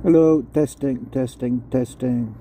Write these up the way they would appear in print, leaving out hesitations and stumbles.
Hello, testing, testing, testing.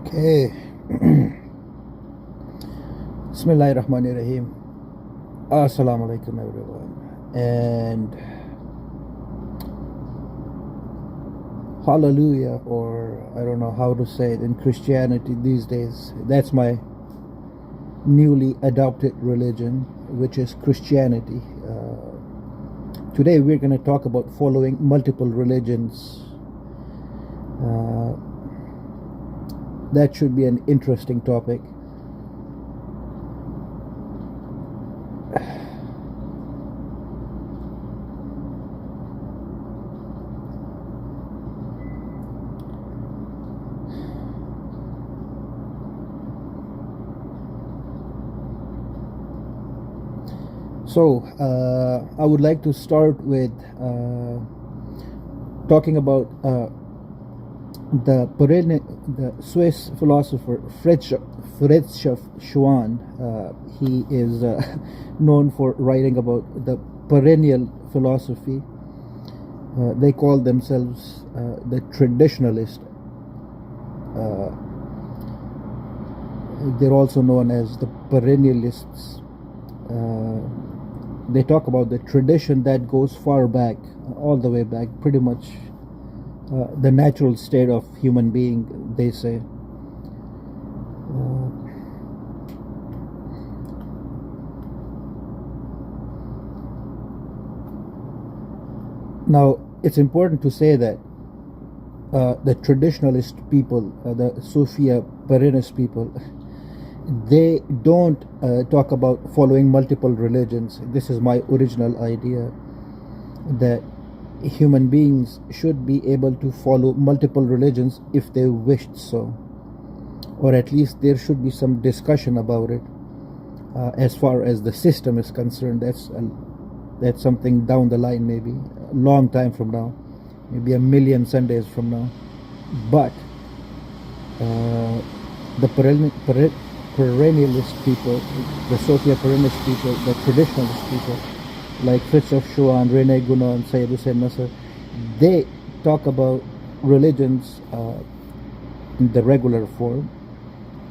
Okay. Bismillahirrahmanirrahim. Assalamu alaikum, everyone. And hallelujah, or I don't know how to say it in Christianity these days. That's my newly adopted religion, which is Christianity. Today we're going to talk about following multiple religions. That should be an interesting topic. So, I would like to start with talking about the Swiss philosopher Friedrich Schwann. He is known for writing about the perennial philosophy. They call themselves the traditionalist. They're also known as the perennialists. They talk about the tradition that goes far back, all the way back, pretty much the natural state of human being, they say. Now, it's important to say that the traditionalist people, the Sophia Perennis people, they don't talk about following multiple religions. This is my original idea, that human beings should be able to follow multiple religions if they wished so, or at least there should be some discussion about it. As far as the system is concerned, that's something down the line, maybe a long time from now, maybe a million Sundays from now. But the perennialist people, the Sophia Perennis people, the traditionalist people, like Friedrich Schwann, Rene Gunon, Syed Hussein Nasr, they talk about religions in the regular form,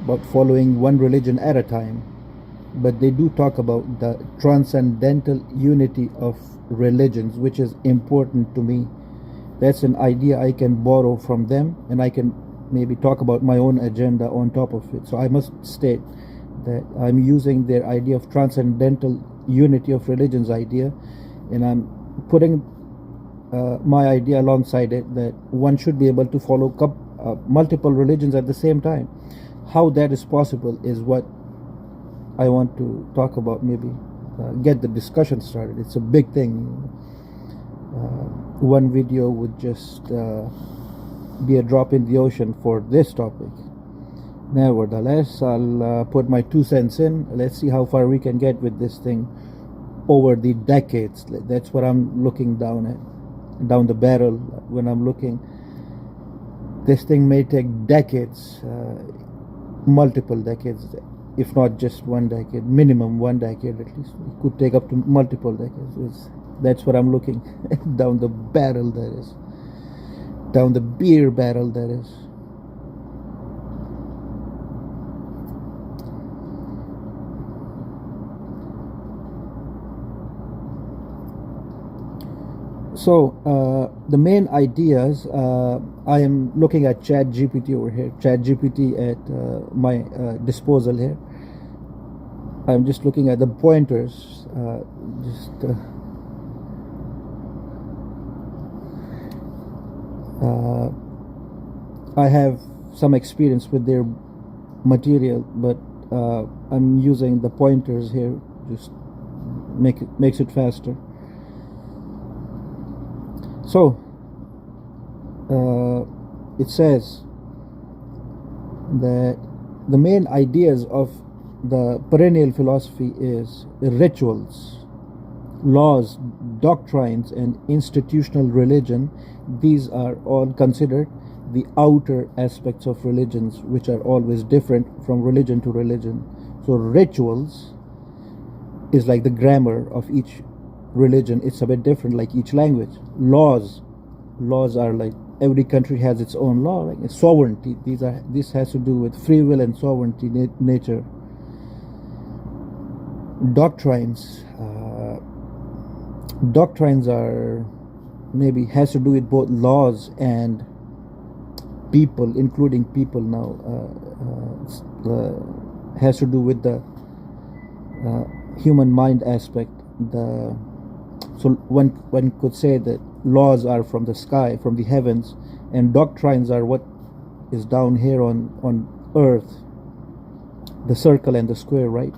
about following one religion at a time. But they do talk about the transcendental unity of religions, which is important to me. That's an idea I can borrow from them, and I can maybe talk about my own agenda on top of it. So I must state that I'm using their idea of transcendental unity of religions idea, and I'm putting my idea alongside it, that one should be able to follow multiple religions at the same time. How that is possible is what I want to talk about, maybe get the discussion started. It's a big thing. One video would just be a drop in the ocean for this topic. Nevertheless, I'll put my 2 cents in. Let's see how far we can get with this thing over the decades. That's what I'm looking down the barrel when I'm looking. This thing may take decades, multiple decades, if not just one decade, minimum one decade at least. It could take up to multiple decades. That's what I'm looking down the barrel, that is. Down the beer barrel, that is. So the main ideas, I am looking at ChatGPT over here, ChatGPT at my disposal here. I'm just looking at the pointers, I have some experience with their material, but I'm using the pointers here, just makes it faster. So it says that the main ideas of the perennial philosophy is rituals, laws, doctrines, and institutional religion. These are all considered the outer aspects of religions, which are always different from religion to religion. So rituals is like the grammar of each religion. It's a bit different, like each language. Laws are like every country has its own law. Like sovereignty, this has to do with free will and sovereignty nature. Doctrines are maybe has to do with both laws and people, including people now. Has to do with the human mind aspect. So one could say that laws are from the sky, from the heavens, and doctrines are what is down here on earth, the circle and the square, right?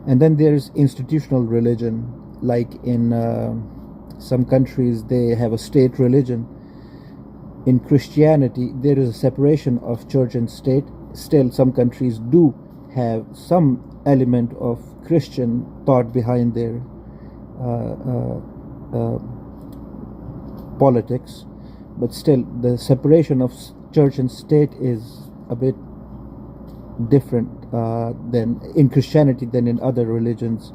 And then there's institutional religion, like in some countries they have a state religion. In Christianity there is a separation of church and state. Still some countries do have some element of Christian thought behind their politics, but still the separation of church and state is a bit different than in Christianity than in other religions.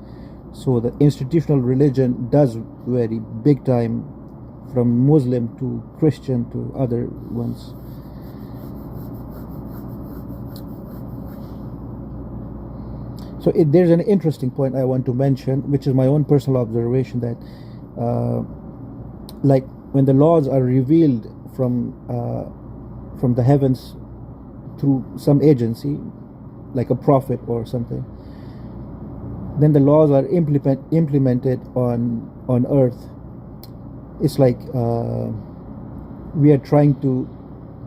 So the institutional religion does vary big time from Muslim to Christian to other ones. So there's an interesting point I want to mention, which is my own personal observation, that like when the laws are revealed from the heavens through some agency, like a prophet or something, then the laws are implemented on earth. It's like we are trying to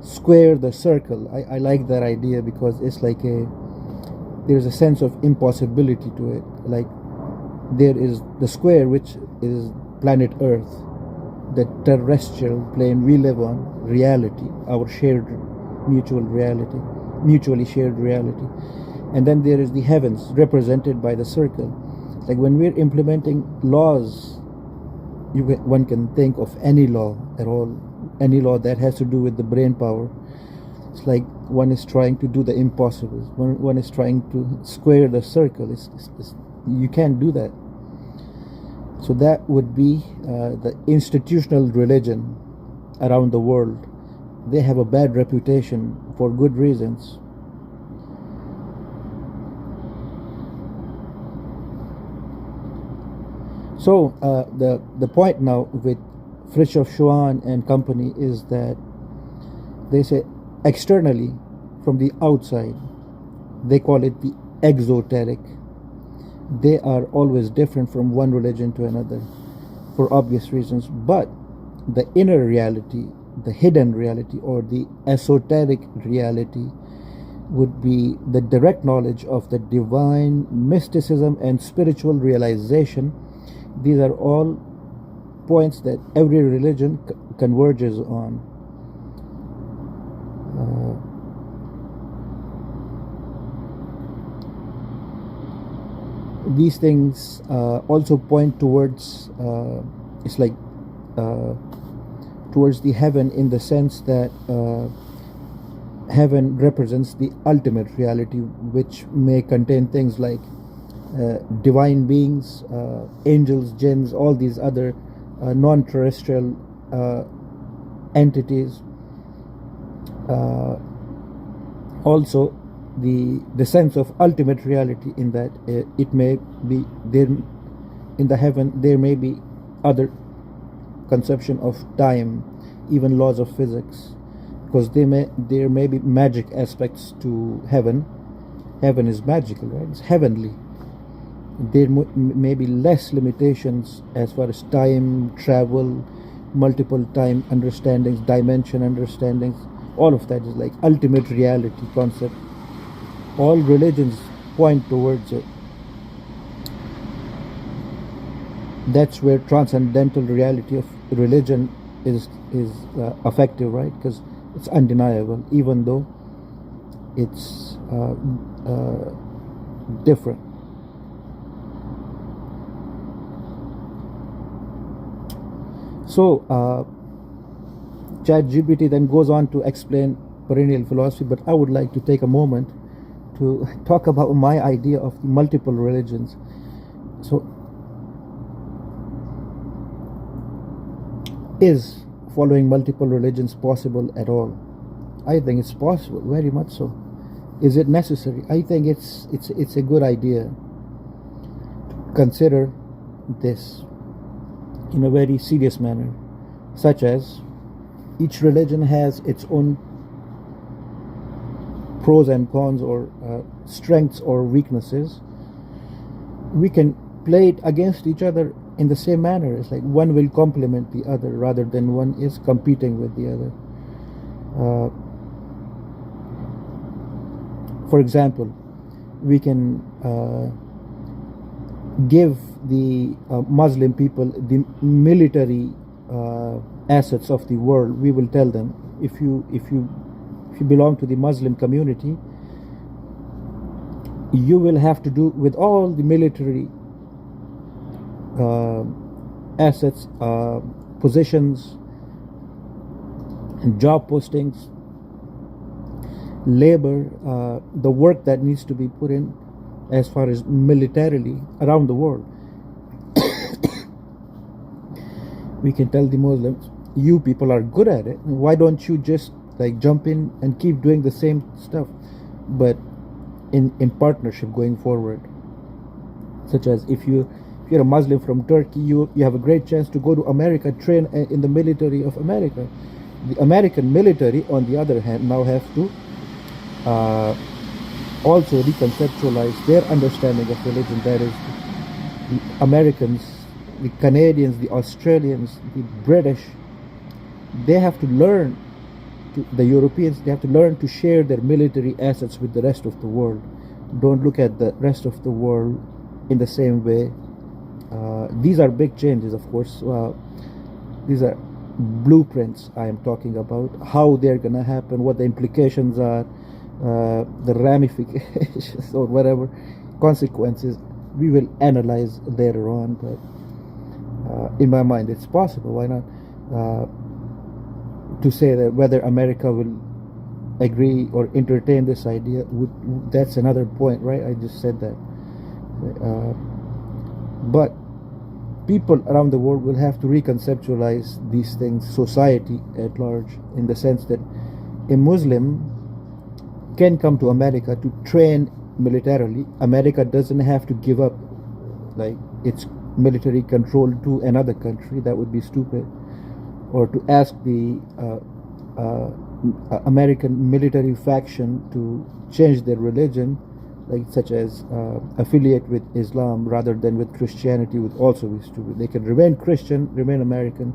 square the circle. I like that idea because it's like there's a sense of impossibility to it. Like there is the square, which is planet Earth, the terrestrial plane we live on, reality, our shared mutually shared reality. And then there is the heavens, represented by the circle. Like when we're implementing laws, one can think of any law at all, any law that has to do with the brain power. It's like one is trying to do the impossible. One is trying to square the circle. You can't do that. So that would be the institutional religion around the world. They have a bad reputation for good reasons. So the point now with Fritjof Schuon and company is that they say externally, from the outside, they call it the exoteric. They are always different from one religion to another for obvious reasons. But the inner reality, the hidden reality, or the esoteric reality would be the direct knowledge of the divine, mysticism, and spiritual realization. These are all points that every religion converges on. These things also point towards it's like towards the heaven, in the sense that heaven represents the ultimate reality, which may contain things like divine beings, angels, jinns, all these other non-terrestrial entities. Also the sense of ultimate reality, in that it may be there in the heaven, there may be other conception of time, even laws of physics, because there may be magic aspects to heaven. Heaven is magical, right? It's heavenly. There may be less limitations as far as time travel, multiple time understandings, dimension understandings, All of that is like ultimate reality concept. All religions point towards it. That's where transcendental reality of religion is effective, right? Because it's undeniable, even though it's different. So ChatGPT then goes on to explain perennial philosophy, but I would like to take a moment to talk about my idea of multiple religions. So, is following multiple religions possible at all? I think it's possible, very much so. Is it necessary? I think it's a good idea to consider this in a very serious manner, such as each religion has its own pros and cons, or strengths or weaknesses. We can play it against each other in the same manner. It's like one will complement the other rather than one is competing with the other. For example, we can give the Muslim people the military assets of the world. We will tell them, if you belong to the Muslim community, you will have to do with all the military assets, positions, job postings, labor, the work that needs to be put in as far as militarily around the world. We can tell the Muslims, you people are good at it, why don't you just like jump in and keep doing the same stuff, but in partnership going forward. Such as if you're a Muslim from Turkey, you have a great chance to go to America, train in the military of America. The American military, on the other hand, now have to also reconceptualize their understanding of religion. That is, the Americans, the Canadians, the Australians, the British, they have to learn, the Europeans, they have to learn to share their military assets with the rest of the world. Don't look at the rest of the world in the same way. These are big changes, of course. These are blueprints I am talking about, how they're going to happen, what the implications are, the ramifications or whatever consequences we will analyze later on. But in my mind, it's possible. Why not? To say that whether America will agree or entertain this idea, that's another point, right? I just said that. But people around the world will have to reconceptualize these things, society at large, in the sense that a Muslim can come to America to train militarily. America doesn't have to give up like its military control to another country. That would be stupid. Or to ask the American military faction to change their religion, like such as affiliate with Islam rather than with Christianity, would also be stupid. They can remain Christian, remain American,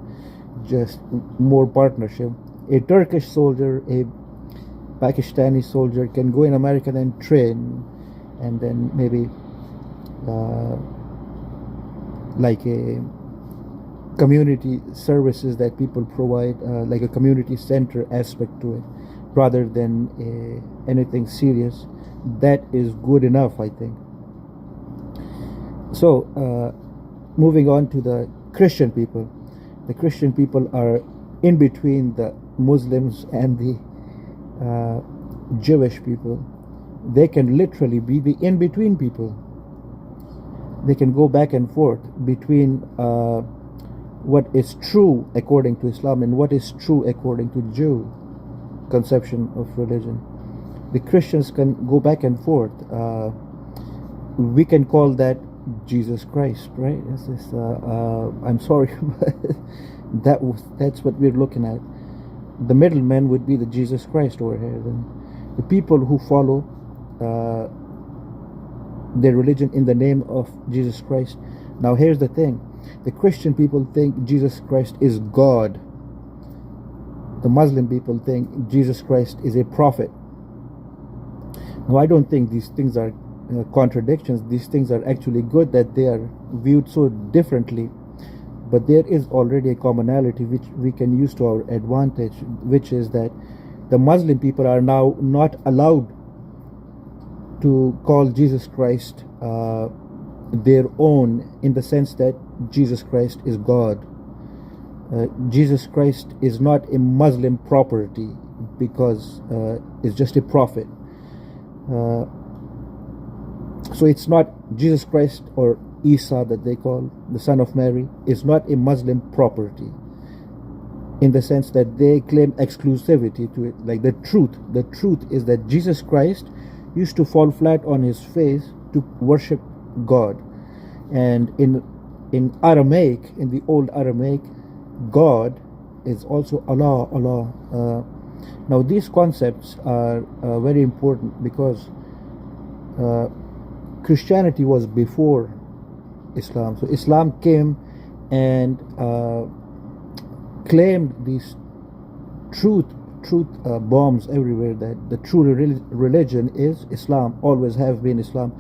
just more partnership. A Turkish soldier, a Pakistani soldier can go in America and train, and then maybe like a community services that people provide, like a community center aspect to it, rather than anything serious. That is good enough, I think. So moving on to the Christian people. The Christian people are in between the Muslims and the Jewish people. They can literally be the in-between people. They can go back and forth between what is true according to Islam and what is true according to Jew conception of religion. The Christians can go back and forth. We can call that Jesus Christ, right? I'm sorry, but that's what we're looking at. The middleman would be the Jesus Christ over here. Then the people who follow their religion in the name of Jesus Christ. Now here's the thing. The Christian people think Jesus Christ is God. the Muslim people think Jesus Christ is a prophet. Now, I don't think these things are contradictions. These things are actually good that they are viewed so differently. But there is already a commonality which we can use to our advantage, which is that the Muslim people are now not allowed to call Jesus Christ their own, in the sense that Jesus Christ is God. Jesus Christ is not a Muslim property because it's just a prophet. So it's not Jesus Christ, or Isa that they call the son of Mary, is not a Muslim property, in the sense that they claim exclusivity to it. Like the truth is that Jesus Christ used to fall flat on his face to worship God. And in Aramaic, in the old Aramaic, God is also Allah. Now these concepts are very important because Christianity was before Islam. So Islam came and claimed these truth bombs everywhere, that the true religion is Islam, always have been Islam,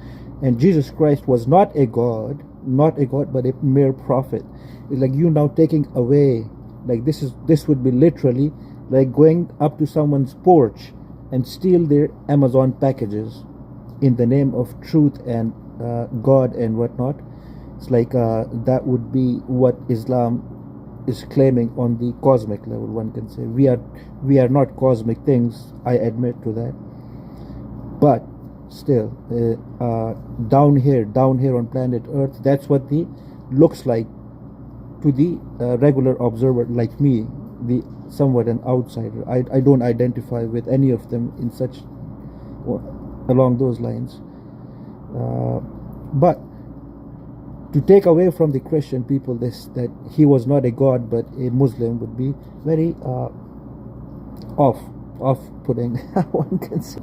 and Jesus Christ was not a god, but a mere prophet. It's like you now taking away, like this would be literally like going up to someone's porch and steal their Amazon packages in the name of truth and God and whatnot. It's like that would be what Islam is claiming on the cosmic level. One can say we are not cosmic things, I admit to that, but still down here on planet Earth, that's what the looks like to the regular observer like me, the somewhat an outsider. I don't identify with any of them in such along those lines, but to take away from the Christian people this, that he was not a god but a Muslim, would be very off-putting, one can say.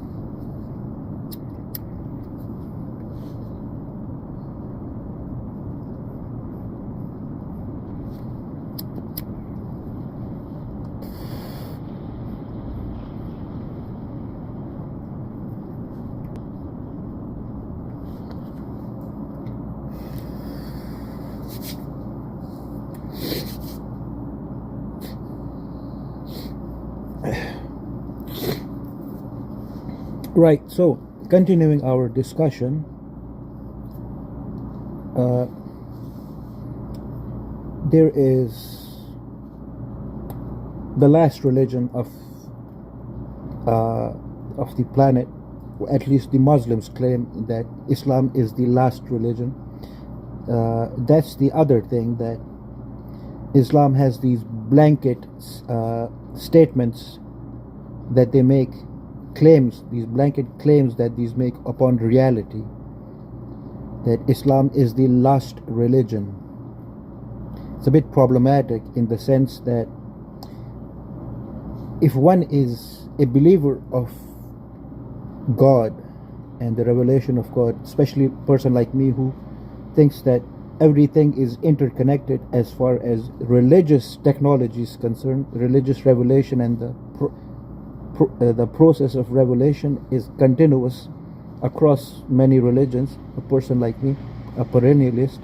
Right, so continuing our discussion, there is the last religion of the planet. At least the Muslims claim that Islam is the last religion. That's the other thing, that Islam has these blanket statements that they make, claims, these blanket claims that these make upon reality, that Islam is the last religion. It's a bit problematic in the sense that if one is a believer of God and the revelation of God, especially a person like me who thinks that everything is interconnected as far as religious technology is concerned, religious revelation and the process of revelation is continuous across many religions, a person like me, a perennialist,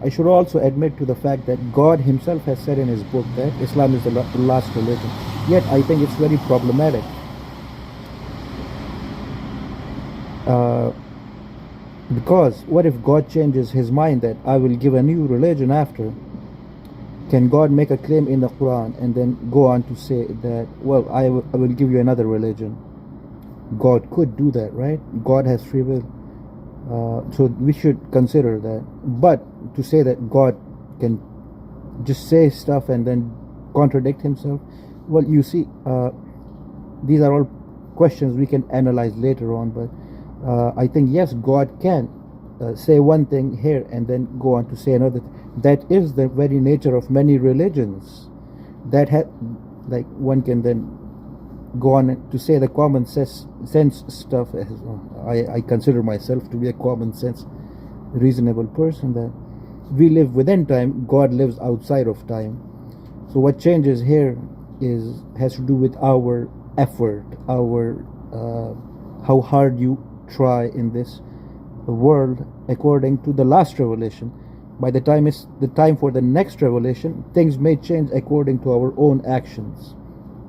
I should also admit to the fact that God himself has said in his book that Islam is the last religion. Yet I think it's very problematic. Because what if God changes his mind that I will give a new religion after? Can God make a claim in the Quran and then go on to say that, well, I will give you another religion? God could do that, right? God has free will. So we should consider that. But to say that God can just say stuff and then contradict himself, well, you see, these are all questions we can analyze later on. But I think, yes, God can say one thing here and then go on to say another. That is the very nature of many religions. That like one can then go on to say the common sense stuff. I consider myself to be a common sense reasonable person, that we live within time, God lives outside of time. So what changes here has to do with our effort, our how hard you try in this world according to the last revelation. By the time it's the time for the next revelation, things may change according to our own actions,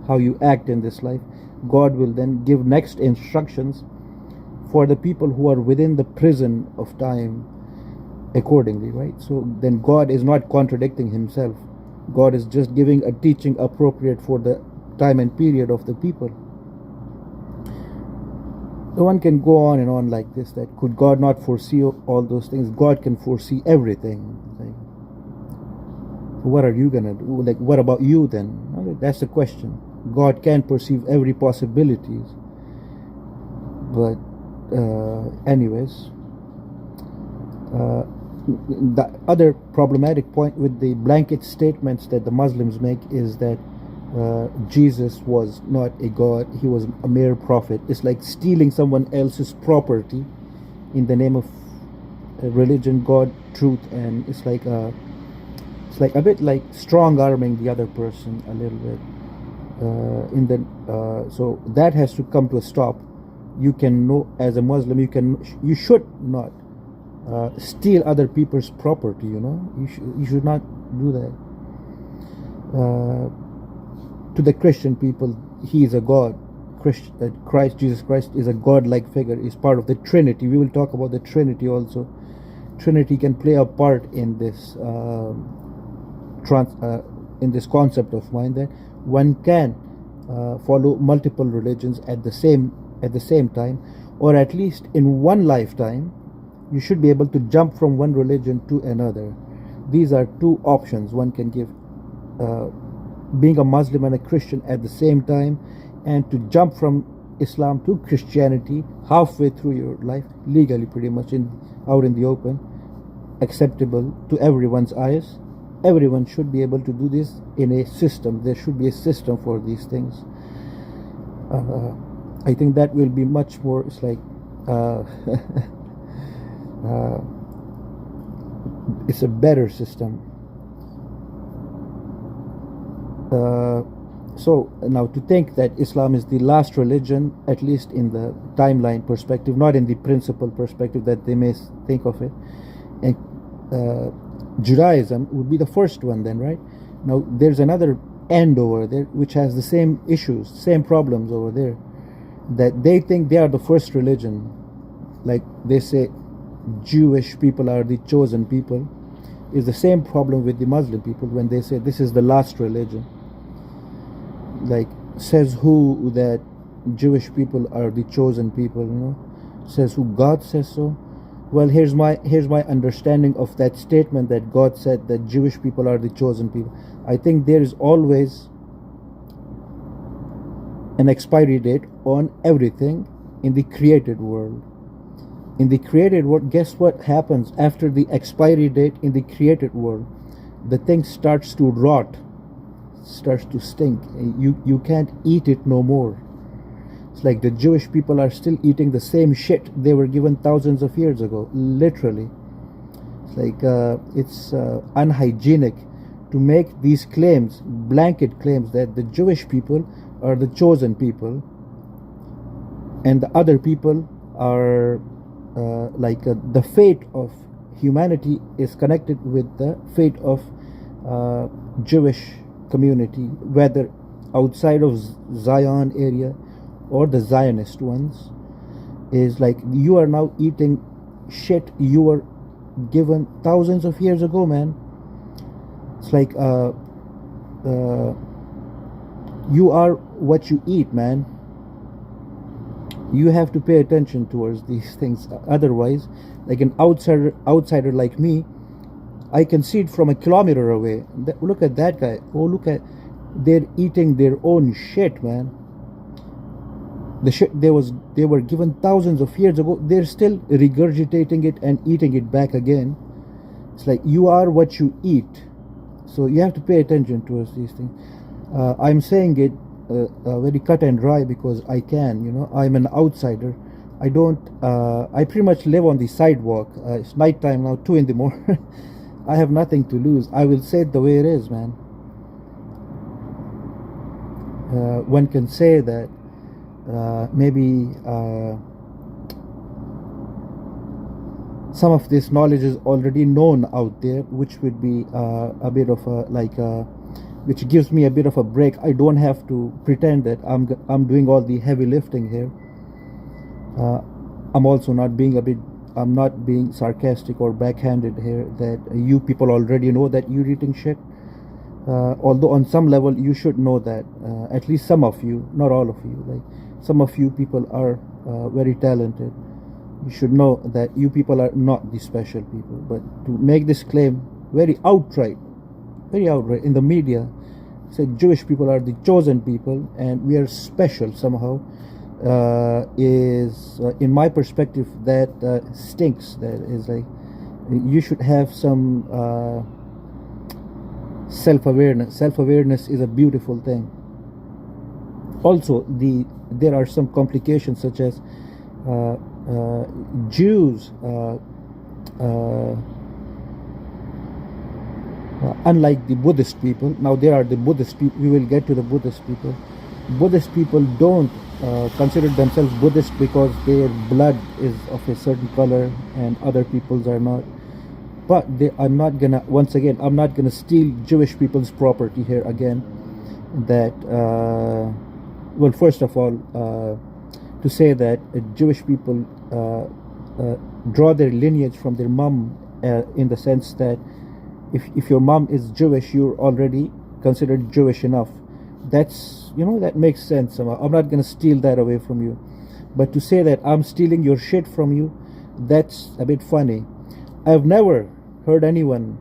how you act in this life. God will then give next instructions for the people who are within the prison of time accordingly, right? So then God is not contradicting himself. God is just giving a teaching appropriate for the time and period of the people. No one can go on and on like this, that could God not foresee all those things? God can foresee everything. Like, what are you gonna do? Like, what about you then? Okay, that's the question. God can perceive every possibilities. But anyways, the other problematic point with the blanket statements that the Muslims make is that Jesus was not a god, he was a mere prophet. It's like stealing someone else's property in the name of religion, God, truth, and it's like a bit like strong arming the other person a little bit. So that has to come to a stop. You can know, as a Muslim, you should not steal other people's property. You know, you should not do that. To the Christian people, he is a God. Jesus Christ is a God-like figure. Is part of the Trinity. We will talk about the Trinity also. Trinity can play a part in this in this concept of mine, that one can follow multiple religions at the same time, or at least in one lifetime. You should be able to jump from one religion to another. These are two options one can give. Being a Muslim and a Christian at the same time, and to jump from Islam to Christianity halfway through your life, legally pretty much out in the open, acceptable to everyone's eyes. Everyone should be able to do this in a system. There should be a system for these things. I think that will be much more, it's like it's a better system. So now, to think that Islam is the last religion, at least in the timeline perspective, not in the principle perspective that they may think of it, and Judaism would be the first one then, right? Now there's another end over there which has the same issues, same problems over there, that they think they are the first religion. Like they say Jewish people are the chosen people. Is the same problem with the Muslim people when they say this is the last religion. Like, says who that Jewish people are the chosen people? You know, says who? God says so. Well, here's my understanding of that statement, that God said that Jewish people are the chosen people. I think there is always an expiry date on everything in the created world. In the created world, guess what happens after the expiry date in the created world? The thing starts to rot, starts to stink. You can't eat it no more. It's like the Jewish people are still eating the same shit they were given thousands of years ago, literally. It's like it's unhygienic to make these claims, blanket claims, that the Jewish people are the chosen people and the other people are the fate of humanity is connected with the fate of Jewish community, whether outside of Zion area or the Zionist ones. Is like, you are now eating shit you were given thousands of years ago, man. It's like you are what you eat, man. You have to pay attention towards these things. Otherwise, like an outsider like me, I can see it from a kilometer away. Look at that guy. Oh, look at, they're eating their own shit, man. The shit they were given thousands of years ago, they're still regurgitating it and eating it back again. It's like, you are what you eat. So you have to pay attention towards these things. I'm saying it very cut and dry because I can, you know, I'm an outsider. I pretty much live on the sidewalk. It's nighttime now, 2 in the morning. I have nothing to lose. I will say it the way it is, man. one can say that maybe some of this knowledge is already known out there, which would be a bit of a which gives me a bit of a break. I don't have to pretend that I'm doing all the heavy lifting here. I'm also not being I'm not being sarcastic or backhanded here, that you people already know that you're eating shit. Although on some level you should know that, at least some of you, not all of you. Like some of you people are very talented. You should know that you people are not the special people. But to make this claim very outright in the media, say Jewish people are the chosen people and we are special somehow, is in my perspective that stinks. That is like, you should have some self-awareness. Self-awareness is a beautiful thing. Also, there are some complications, such as Jews, unlike the Buddhist people. Now there are the Buddhist people, we will get to the Buddhist people. Buddhist people don't consider themselves Buddhist because their blood is of a certain color and other people's are not. But I'm not gonna steal Jewish people's property here again. That well, first of all, to say that Jewish people draw their lineage from their mom, in the sense that if your mom is Jewish, you're already considered Jewish enough. That's, that makes sense somehow. I'm not going to steal that away from you. But to say that I'm stealing your shit from you, that's a bit funny. I've never heard anyone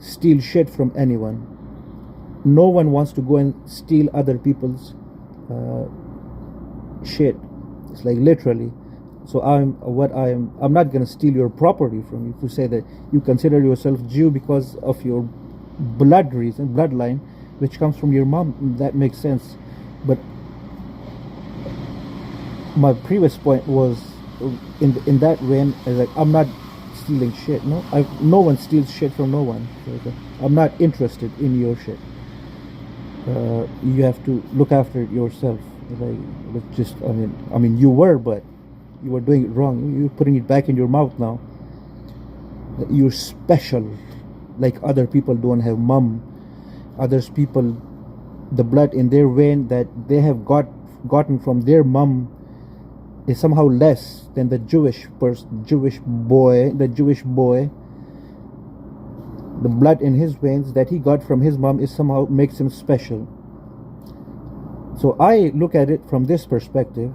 steal shit from anyone. No one wants to go and steal other people's shit. It's like literally. So I'm not going to steal your property from you. To say that you consider yourself Jew because of your bloodline, which comes from your mom, that makes sense. But my previous point was in that vein, like, I'm not stealing shit. No one steals shit from no one. I'm not interested in your shit. You have to look after it yourself. Like, just I mean, you were, but you were doing it wrong. You're putting it back in your mouth now. You're special, like other people don't have mom. Others people, the blood in their vein that they have gotten from their mom is somehow less than the Jewish boy. The blood in his veins that he got from his mom is somehow makes him special. So I look at it from this perspective.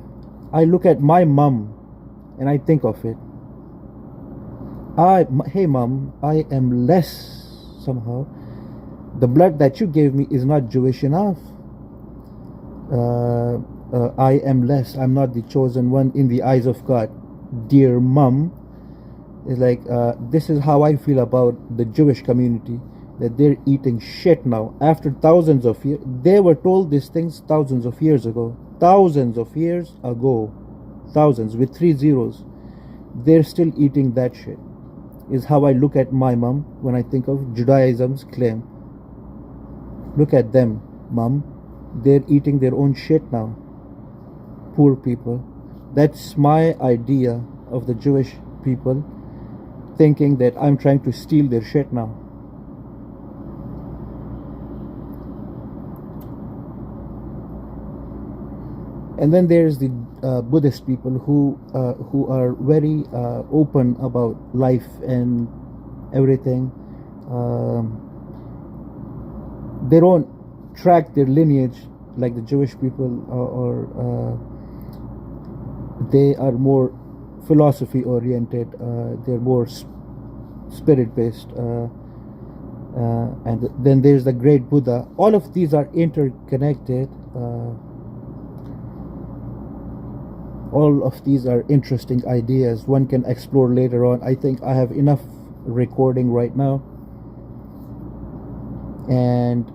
I look at my mom and I think of it. Hey mom, I am less somehow. The blood that you gave me is not Jewish enough. I am less. I'm not the chosen one in the eyes of God. Dear mom, it's like, this is how I feel about the Jewish community, that they're eating shit now after thousands of years. They were told these things thousands of years ago. Thousands with 3 zeros. They're still eating that shit, is how I look at my mom when I think of Judaism's claim. Look at them, mom. They're eating their own shit now. Poor people. That's my idea of the Jewish people, thinking that I'm trying to steal their shit now. And then there's the Buddhist people who are very open about life and everything. They don't track their lineage like the Jewish people, or they are more philosophy oriented. They're more spirit based. And then there's the great Buddha. All of these are interconnected. All of these are interesting ideas one can explore later on. I think I have enough recording right now, and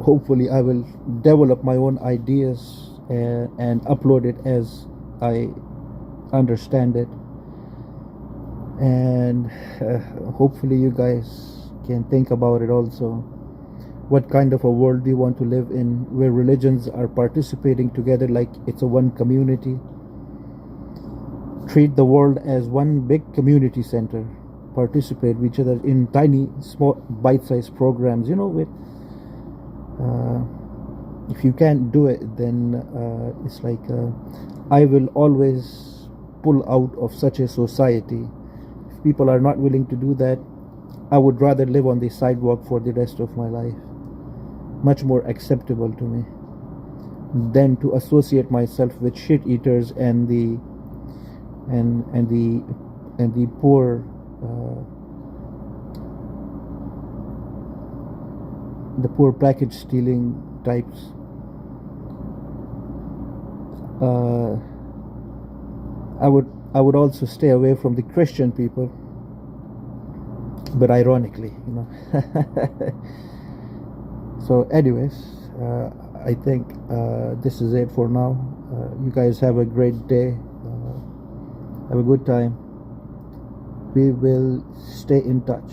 hopefully I will develop my own ideas and upload it as I understand it, and hopefully you guys can think about it also. What kind of a world do you want to live in, where religions are participating together like it's a one community? Treat the world as one big community center. Participate with each other in tiny, small, bite-sized programs. With if you can't do it, then it's like I will always pull out of such a society. If people are not willing to do that, I would rather live on the sidewalk for the rest of my life. Much more acceptable to me than to associate myself with shit eaters and the poor package stealing types. I would also stay away from the Christian people, but ironically. So anyways, I think this is it for now. You guys have a great day. Have a good time. We will stay in touch.